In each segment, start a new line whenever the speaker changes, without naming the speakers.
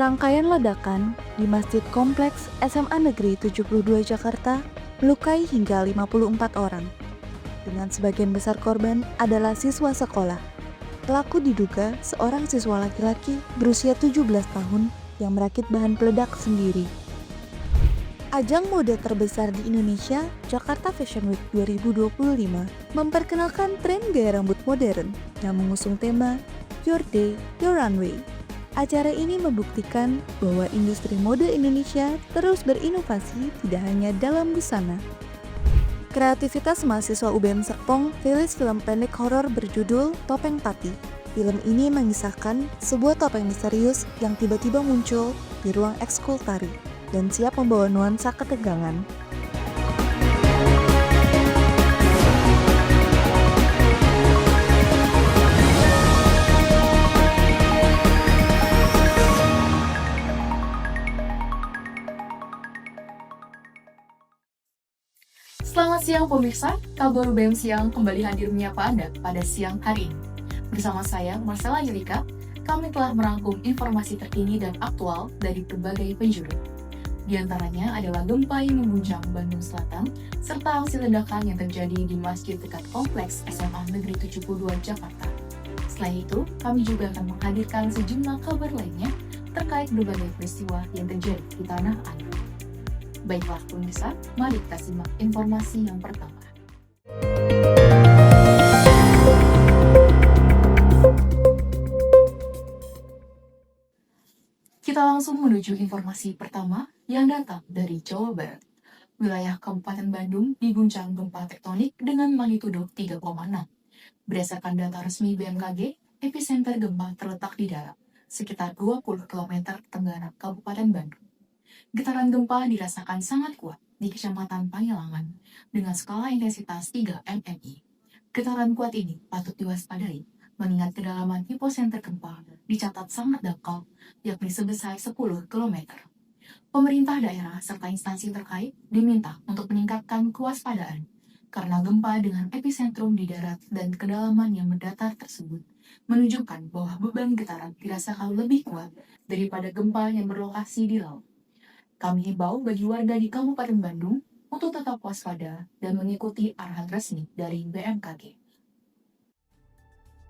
Serangkaian ledakan di Masjid Kompleks SMA Negeri 72 Jakarta melukai hingga 54 orang. Dengan sebagian besar korban adalah siswa sekolah. Pelaku diduga seorang siswa laki-laki berusia 17 tahun yang merakit bahan peledak sendiri. Ajang mode terbesar di Indonesia, Jakarta Fashion Week 2025, memperkenalkan tren gaya rambut modern yang mengusung tema Your Day, Your Runway. Acara ini membuktikan bahwa industri mode Indonesia terus berinovasi tidak hanya dalam busana. Kreativitas mahasiswa UBM Serpong rilis film pendek horor berjudul Topeng Pati. Film ini mengisahkan sebuah topeng misterius yang tiba-tiba muncul di ruang ekskul tari dan siap membawa nuansa ketegangan.
Selamat siang pemirsa, kabar UBM Siang kembali hadir menyapa Anda pada siang hari ini. Bersama saya, Marcella Yulika, kami telah merangkum informasi terkini dan aktual dari berbagai penjuru. Di antaranya adalah gempa yang mengguncang Bandung Selatan, serta aksi ledakan yang terjadi di masjid dekat kompleks SMA Negeri 72 Jakarta. Selain itu, kami juga akan menghadirkan sejumlah kabar lainnya terkait berbagai peristiwa yang terjadi di tanah air. Baiklah pemirsa, mari kita simak informasi yang pertama. Kita langsung menuju informasi pertama yang datang dari Jawa Barat. Wilayah Kabupaten Bandung diguncang gempa tektonik dengan magnitudo 3,6. Berdasarkan data resmi BMKG, epicenter gempa terletak di darat, sekitar 20 km tenggara Kabupaten Bandung. Getaran gempa dirasakan sangat kuat di Kecamatan Pangelangan dengan skala intensitas 3 mmi. Getaran kuat ini patut diwaspadai mengingat kedalaman hipocenter gempa dicatat sangat dangkal, yakni sebesar 10 km. Pemerintah daerah serta instansi terkait diminta untuk meningkatkan kewaspadaan karena gempa dengan epicentrum di darat dan kedalaman yang mendatar tersebut menunjukkan bahwa beban getaran dirasakan lebih kuat daripada gempa yang berlokasi di laut. Kami himbau bagi warga di Kabupaten Bandung untuk tetap waspada dan mengikuti arahan resmi dari BMKG.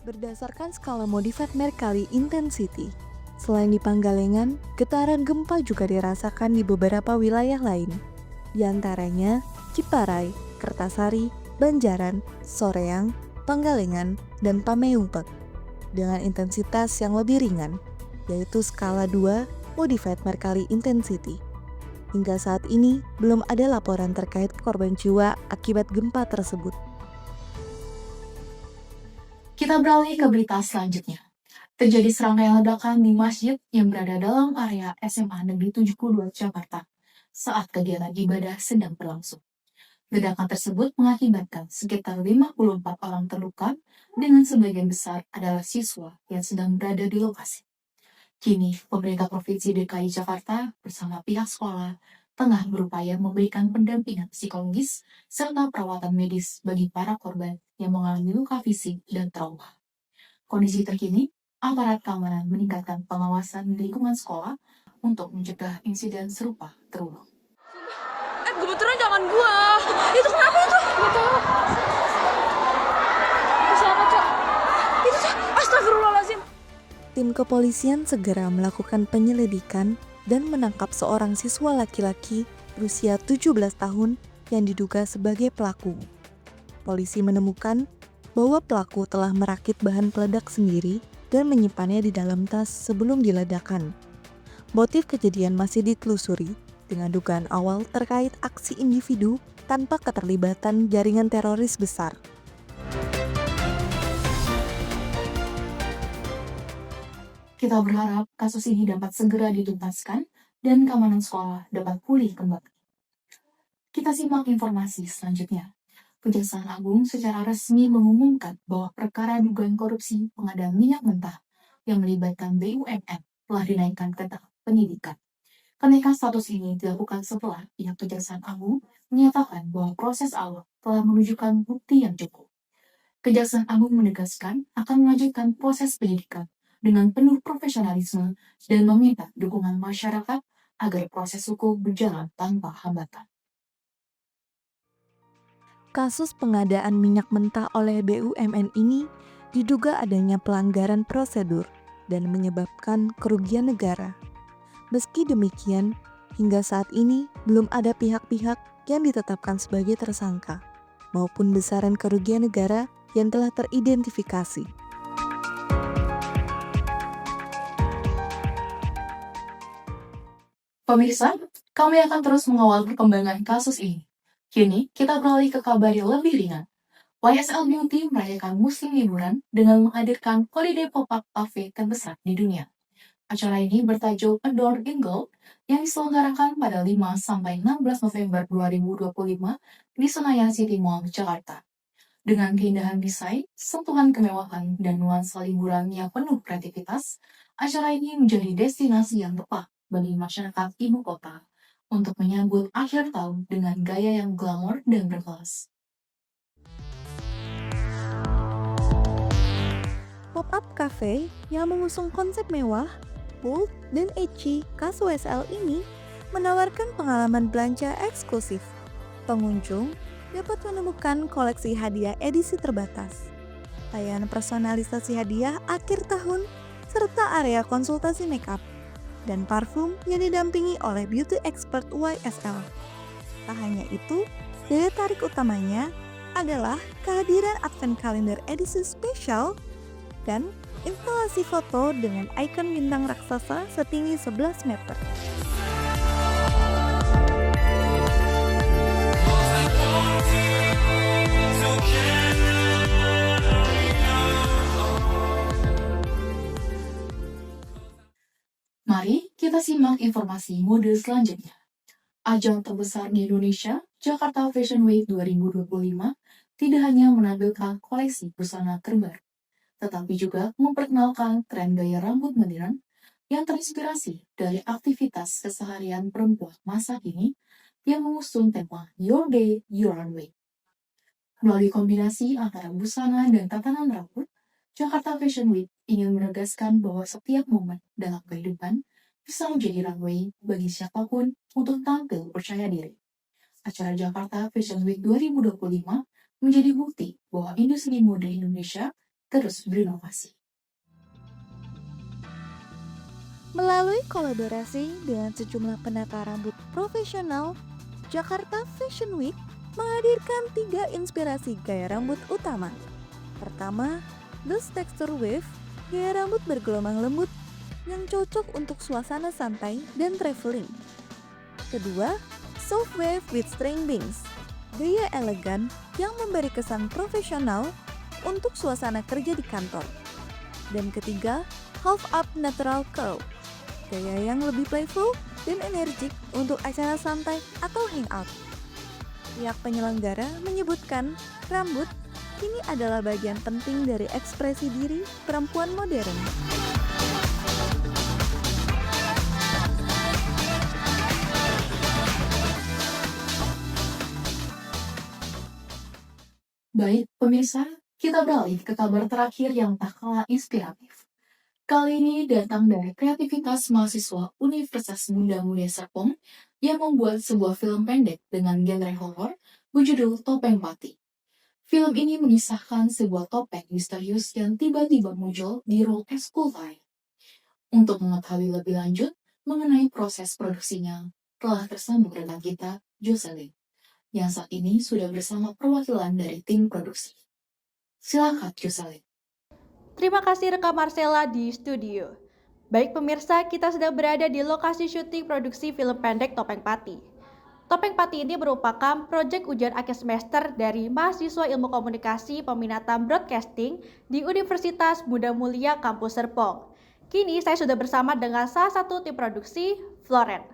Berdasarkan skala Modified Mercalli Intensity, selain di Panggalengan, getaran gempa juga dirasakan di beberapa wilayah lain, di antaranya Ciparai, Kertasari, Banjaran, Soreang, Panggalengan, dan Pameumpek, dengan intensitas yang lebih ringan, yaitu skala 2 Modified Mercalli Intensity. Hingga saat ini, belum ada laporan terkait korban jiwa akibat gempa tersebut.
Kita beralih ke berita selanjutnya. Terjadi serangkaian ledakan di masjid yang berada dalam area SMA Negeri 72 Jakarta saat kegiatan ibadah sedang berlangsung. Ledakan tersebut mengakibatkan sekitar 54 orang terluka dengan sebagian besar adalah siswa yang sedang berada di lokasi. Kini, pemerintah Provinsi DKI Jakarta bersama pihak sekolah tengah berupaya memberikan pendampingan psikologis serta perawatan medis bagi para korban yang mengalami luka fisik dan trauma. Kondisi terkini, aparat keamanan meningkatkan pengawasan di lingkungan sekolah untuk mencegah insiden serupa terulang.
Kebetulan jangan gua. Itu kenapa itu? Gak tahu. Itu siapa, Cok? Itu, Cok. Astagfirullahaladzim.
Tim kepolisian segera melakukan penyelidikan dan menangkap seorang siswa laki-laki berusia 17 tahun yang diduga sebagai pelaku. Polisi menemukan bahwa pelaku telah merakit bahan peledak sendiri dan menyimpannya di dalam tas sebelum diledakkan. Motif kejadian masih ditelusuri dengan dugaan awal terkait aksi individu tanpa keterlibatan jaringan teroris besar.
Kita berharap kasus ini dapat segera dituntaskan dan keamanan sekolah dapat pulih kembali. Kita simak informasi selanjutnya. Kejaksaan Agung secara resmi mengumumkan bahwa perkara dugaan korupsi pengadaan minyak mentah yang melibatkan BUMN telah dinaikkan ke tahap penyidikan. Kenaikan status ini dilakukan setelah pihak Kejaksaan Agung menyatakan bahwa proses awal telah menunjukkan bukti yang cukup. Kejaksaan Agung menegaskan akan melanjutkan proses penyidikan dengan penuh profesionalisme dan meminta dukungan masyarakat agar proses hukum berjalan tanpa hambatan.
Kasus pengadaan minyak mentah oleh BUMN ini diduga adanya pelanggaran prosedur dan menyebabkan kerugian negara. Meski demikian, hingga saat ini belum ada pihak-pihak yang ditetapkan sebagai tersangka maupun besaran kerugian negara yang telah teridentifikasi.
Pemirsa, kami akan terus mengawal perkembangan kasus ini. Kini, kita beralih ke kabar yang lebih ringan. YSL Beauty merayakan musim liburan dengan menghadirkan holiday pop-up cafe terbesar di dunia. Acara ini bertajuk Adore in Gold yang diselenggarakan pada 5-16 November 2025 di Senayan City Mall, Jakarta. Dengan keindahan desain, sentuhan kemewahan, dan nuansa liburan yang penuh kreativitas, acara ini menjadi destinasi yang tepat bagi masyarakat ibu kota untuk menyambut akhir tahun dengan gaya yang glamor dan berkelas.
Pop-up cafe yang mengusung konsep mewah, bold, dan edgy khas WSL ini menawarkan pengalaman belanja eksklusif. Pengunjung dapat menemukan koleksi hadiah edisi terbatas, layanan personalisasi hadiah akhir tahun, serta area konsultasi makeup dan parfum yang didampingi oleh beauty expert YSL. Tak hanya itu, daya tarik utamanya adalah kehadiran advent calendar edisi spesial dan instalasi foto dengan ikon bintang raksasa setinggi 11 meter.
Mari kita simak informasi mode selanjutnya. Ajang terbesar di Indonesia, Jakarta Fashion Week 2025, tidak hanya menampilkan koleksi busana terbaru, tetapi juga memperkenalkan tren gaya rambut modern yang terinspirasi dari aktivitas keseharian perempuan masa kini yang mengusung tema Your Day, Your Way. Melalui kombinasi antara busana dan tatanan rambut, Jakarta Fashion Week ingin menegaskan bahwa setiap momen dalam kehidupan bisa menjadi runway bagi siapapun untuk tampil percaya diri. Acara Jakarta Fashion Week 2025 menjadi bukti bahwa industri mode Indonesia terus berinovasi.
Melalui kolaborasi dengan sejumlah penata rambut profesional, Jakarta Fashion Week menghadirkan 3 inspirasi gaya rambut utama. Pertama, loose texture wave, gaya rambut bergelombang lembut yang cocok untuk suasana santai dan traveling. Kedua, soft wave with string bangs, gaya elegan yang memberi kesan profesional untuk suasana kerja di kantor. Dan ketiga, half up natural curl, gaya yang lebih playful dan energik untuk acara santai atau hangout. Pihak penyelenggara menyebutkan rambut kini adalah bagian penting dari ekspresi diri perempuan modern.
Baik, pemirsa, kita beralih ke kabar terakhir yang tak kalah inspiratif. Kali ini datang dari kreativitas mahasiswa Universitas Muda-Mudi Serpong yang membuat sebuah film pendek dengan genre horor berjudul Topeng Pati. Film ini mengisahkan sebuah topeng misterius yang tiba-tiba muncul di ruang ekskul lain. Untuk mengetahui lebih lanjut mengenai proses produksinya, telah tersambung rekan kita, Jocelyn, yang saat ini sudah bersama perwakilan dari tim produksi. Silakan, Jocelyn.
Terima kasih rekan Marcella di studio. Baik pemirsa, kita sedang berada di lokasi syuting produksi film pendek Topeng Pati. Topeng Pati ini merupakan proyek ujian akhir semester dari mahasiswa Ilmu Komunikasi Peminatan Broadcasting di Universitas Muda Mulia Kampus Serpong. Kini saya sudah bersama dengan salah satu tim produksi, Floren.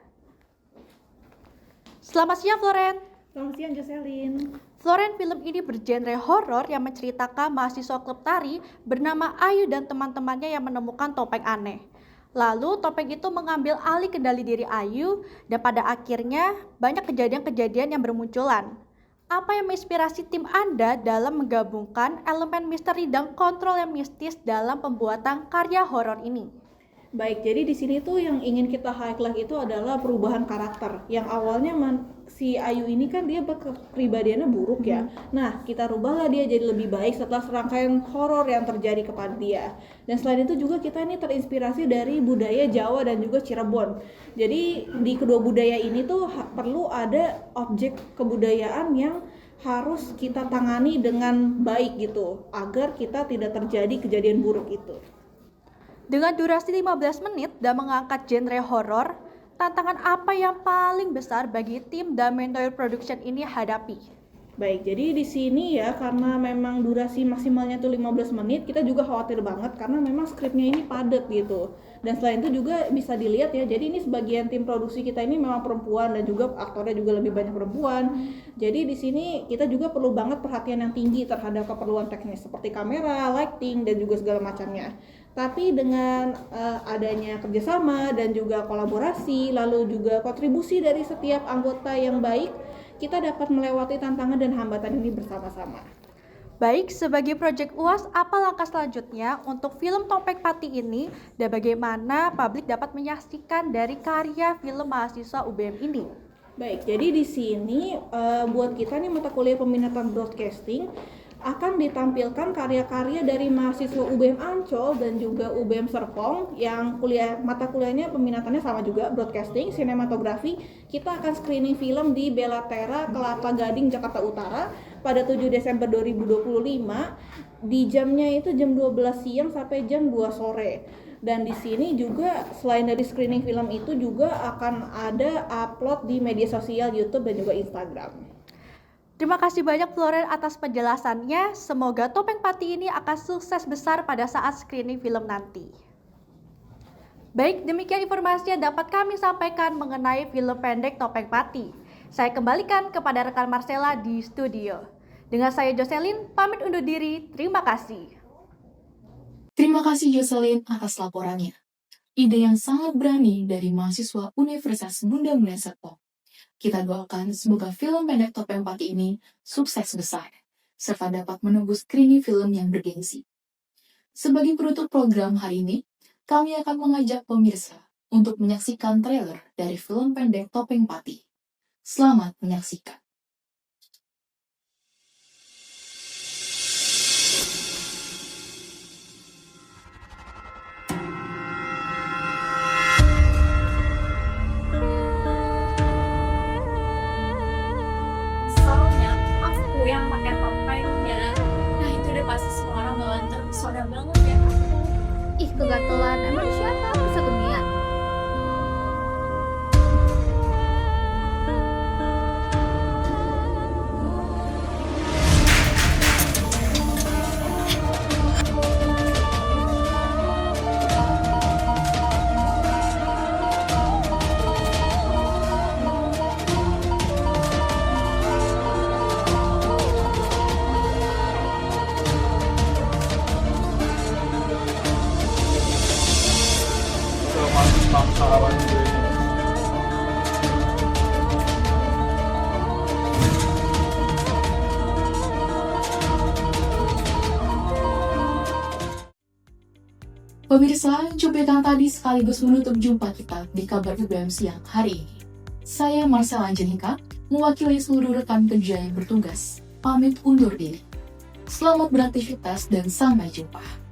Selamat siang, Floren.
Selamat siang, Jocelyn.
Floren, film ini bergenre horor yang menceritakan mahasiswa klub tari bernama Ayu dan teman-temannya yang menemukan topeng aneh. Lalu topeng itu mengambil alih kendali diri Ayu dan pada akhirnya banyak kejadian-kejadian yang bermunculan. Apa yang menginspirasi tim Anda dalam menggabungkan elemen misteri dan kontrol yang mistis dalam pembuatan karya horor ini?
Baik, jadi di sini tuh yang ingin kita highlight itu adalah perubahan karakter. Yang awalnya si Ayu ini kan dia kepribadiannya buruk ya. Nah, kita rubahlah dia jadi lebih baik setelah serangkaian horor yang terjadi kepada dia. Dan selain itu juga kita ini terinspirasi dari budaya Jawa dan juga Cirebon. Jadi di kedua budaya ini tuh perlu ada objek kebudayaan yang harus kita tangani dengan baik gitu, agar kita tidak terjadi kejadian buruk itu.
Dengan durasi 15 menit dan mengangkat genre horor, tantangan apa yang paling besar bagi tim Damenoir Production ini hadapi?
Baik, jadi di sini ya karena memang durasi maksimalnya tuh 15 menit, kita juga khawatir banget karena memang skripnya ini padat gitu. Dan selain itu juga bisa dilihat ya, jadi ini sebagian tim produksi kita ini memang perempuan dan juga aktornya juga lebih banyak perempuan. Jadi di sini kita juga perlu banget perhatian yang tinggi terhadap keperluan teknis seperti kamera, lighting dan juga segala macamnya. Tapi dengan adanya kerjasama dan juga kolaborasi, lalu juga kontribusi dari setiap anggota yang baik, kita dapat melewati tantangan dan hambatan ini bersama-sama.
Baik, sebagai proyek UAS, apa langkah selanjutnya untuk film Topeng Pati ini dan bagaimana publik dapat menyaksikan dari karya film mahasiswa UBM ini?
Baik, jadi di sini buat kita nih mata kuliah peminatan broadcasting akan ditampilkan karya-karya dari mahasiswa UBM Ancol dan juga UBM Serpong yang mata kuliahnya peminatannya sama juga, broadcasting, sinematografi. Kita akan screening film di Belatera, Kelapa Gading, Jakarta Utara pada 7 Desember 2025. Di jamnya itu jam 12 siang sampai jam 2 sore. Dan di sini juga selain dari screening film itu juga akan ada upload di media sosial YouTube dan juga Instagram.
Terima kasih banyak Floren atas penjelasannya. Semoga Topeng Pati ini akan sukses besar pada saat screening film nanti. Baik, demikian informasi yang dapat kami sampaikan mengenai film pendek Topeng Pati. Saya kembalikan kepada rekan Marcella di studio. Dengan saya Jocelyn, pamit undur diri. Terima kasih.
Terima kasih Jocelyn atas laporannya. Ide yang sangat berani dari mahasiswa Universitas Bunda Mulia Serpong. Kita doakan semoga film pendek Topeng Pati ini sukses besar, serta dapat menembus screening film yang bergengsi. Sebagai penutup program hari ini, kami akan mengajak pemirsa untuk menyaksikan trailer dari film pendek Topeng Pati. Selamat menyaksikan.
Soalnya aku yang pakai topengnya, nah itu udah pasti semua orang bakalan terpesona banget ya.
Ih, kegatelan. Emang siapa? Bisa dunia.
Bangsawan juga ini.
Pemirsa, cuplikan tadi sekaligus menutup jumpa kita di kabar UBM siang hari ini. Saya Marcella Angelika, mewakili seluruh rekan kerja yang bertugas, pamit undur diri. Selamat beraktivitas dan sampai jumpa.